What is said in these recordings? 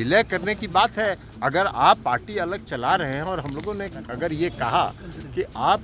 विलय करने की बात है। अगर आप पार्टी अलग चला रहे हैं और हम लोगों ने अगर ये कहा कि आप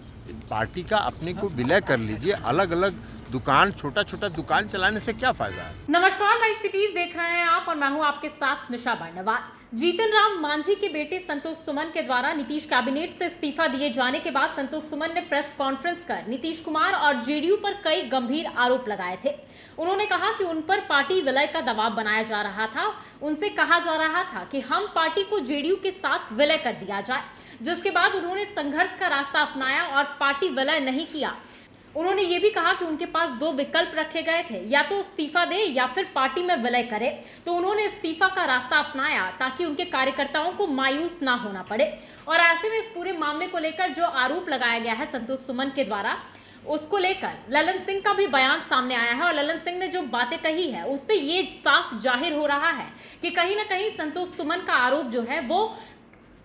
पार्टी का अपने को विलय कर लीजिए, अलग अलग दुकान, छोटा छोटा दुकान चलाने से क्या फायदा है। नमस्कार, लाइव सिटीज देख रहे हैं आप और मैं हूं आपके साथ निशा बर्नवाल। जीतन राम मांझी के बेटे संतोष सुमन के द्वारा नीतीश कैबिनेट से इस्तीफा दिए जाने के बाद संतोष सुमन ने प्रेस कॉन्फ्रेंस कर नीतीश कुमार और जेडीयू पर कई गंभीर आरोप लगाए थे। उन्होंने कहा कि उन पर पार्टी विलय का दबाव बनाया जा रहा था। उनसे कहा जा रहा था कि हम पार्टी को जेडीयू के साथ विलय कर दिया जाए, जिसके बाद उन्होंने संघर्ष का रास्ता अपनाया और पार्टी विलय नहीं किया। उन्होंने ये भी कहा कि उनके पास दो विकल्प रखे गए थे, या तो इस्तीफा दे या फिर पार्टी में विलय करे। तो उन्होंने इस्तीफा का रास्ता अपनाया ताकि उनके कार्यकर्ताओं को मायूस ना होना पड़े। और ऐसे में इस पूरे मामले को लेकर जो आरोप लगाया गया है संतोष सुमन के द्वारा, उसको लेकर ललन सिंह का भी बयान सामने आया है। और ललन सिंह ने जो बातें कही है उससे ये साफ जाहिर हो रहा है कि कहीं ना कहीं संतोष सुमन का आरोप जो है वो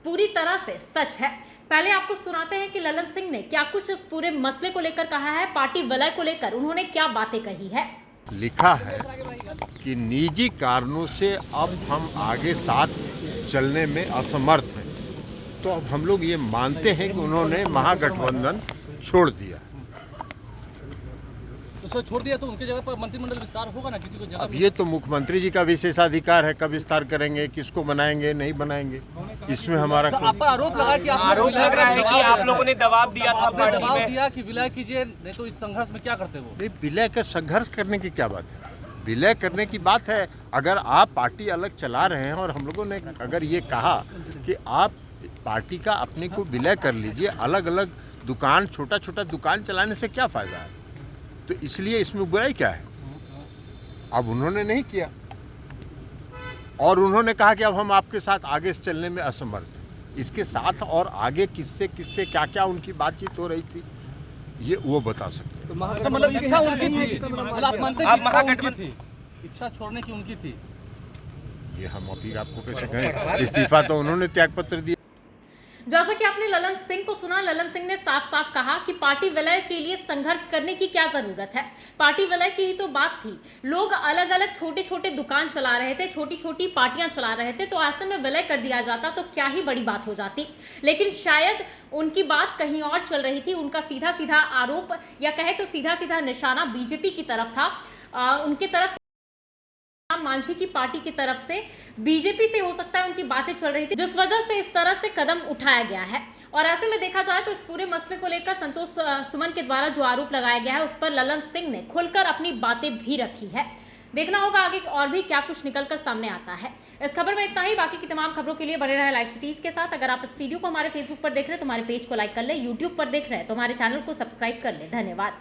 पूरी तरह से सच है। पहले आपको सुनाते हैं कि ललन सिंह ने क्या कुछ इस पूरे मसले को लेकर कहा है, पार्टी विलय को लेकर उन्होंने क्या बातें कही है। लिखा है कि निजी कारणों से अब हम आगे साथ चलने में असमर्थ हैं, तो अब हम लोग ये मानते हैं कि उन्होंने महागठबंधन छोड़ दिया। तो छोड़ दिया तो उनके जगह पर मंत्रिमंडल विस्तार होगा ना, किसी को जगह। अब ये तो मुख्यमंत्री जी का विशेषाधिकार है, कब विस्तार करेंगे, किसको बनाएंगे, नहीं बनाएंगे, इसमें हमारा तो आप पर आरोप लगा कि आरोप लग रहा है कि आप लोगों ने दबाव दिया था, दबाव दिया कि विलय कीजिए, नहीं तो इस संघर्ष में क्या करते वो। विलय का संघर्ष करने की क्या बात है। विलय करने की बात है। अगर आप पार्टी अलग चला रहे हैं और हम लोगों ने अगर ये कहा कि आप पार्टी का अपने को विलय कर लीजिए, अलग अलग दुकान, छोटा छोटा दुकान चलाने से क्या फायदा है, तो इसलिए इसमें बुराई क्या है। अब उन्होंने नहीं किया और उन्होंने कहा कि अब हम आपके साथ आगे चलने में असमर्थ हैं। इसके साथ और आगे किससे किससे क्या क्या उनकी बातचीत हो रही थी, ये वो बता सकते हैं। तो मतलब इच्छा उनकी थी, मतलब आप मानते हैं कि महागठबंधन थी, इच्छा छोड़ने की उनकी थी। ये हम अभी आपको कैसे कहें, इस्तीफा तो उन्होंने त्यागपत्र दिया। जैसा कि आपने ललन सिंह को सुना, ललन सिंह ने साफ साफ कहा कि पार्टी विलय के लिए संघर्ष करने की क्या जरूरत है। पार्टी विलय की ही तो बात थी। लोग अलग अलग छोटे छोटे दुकान चला रहे थे, छोटी छोटी पार्टियां चला रहे थे, तो ऐसे में विलय कर दिया जाता तो क्या ही बड़ी बात हो जाती। लेकिन शायद उनकी बात कहीं और चल रही थी। उनका सीधा सीधा आरोप या कहे तो सीधा सीधा निशाना बीजेपी की तरफ था, उनकी तरफ मांझी की पार्टी की तरफ से, बीजेपी से हो सकता है उनकी बातें चल रही थी, जिस वजह से इस तरह से कदम उठाया गया है। और ऐसे में देखा जाए तो इस पूरे मसले को लेकर संतोष सुमन के द्वारा जो आरोप लगाया गया है उस पर ललन सिंह ने खुलकर अपनी बातें भी रखी है। देखना होगा आगे और भी क्या कुछ निकलकर सामने आता है। इस खबर में इतना ही। बाकी की तमाम खबरों के लिए बने रहे लाइव सिटीज के साथ। अगर आप इस वीडियो को हमारे फेसबुक पर देख रहे हैं तो हमारे पेज को लाइक कर ले, यूट्यूब पर देख रहे हैं तो हमारे चैनल को सब्सक्राइब कर ले। धन्यवाद।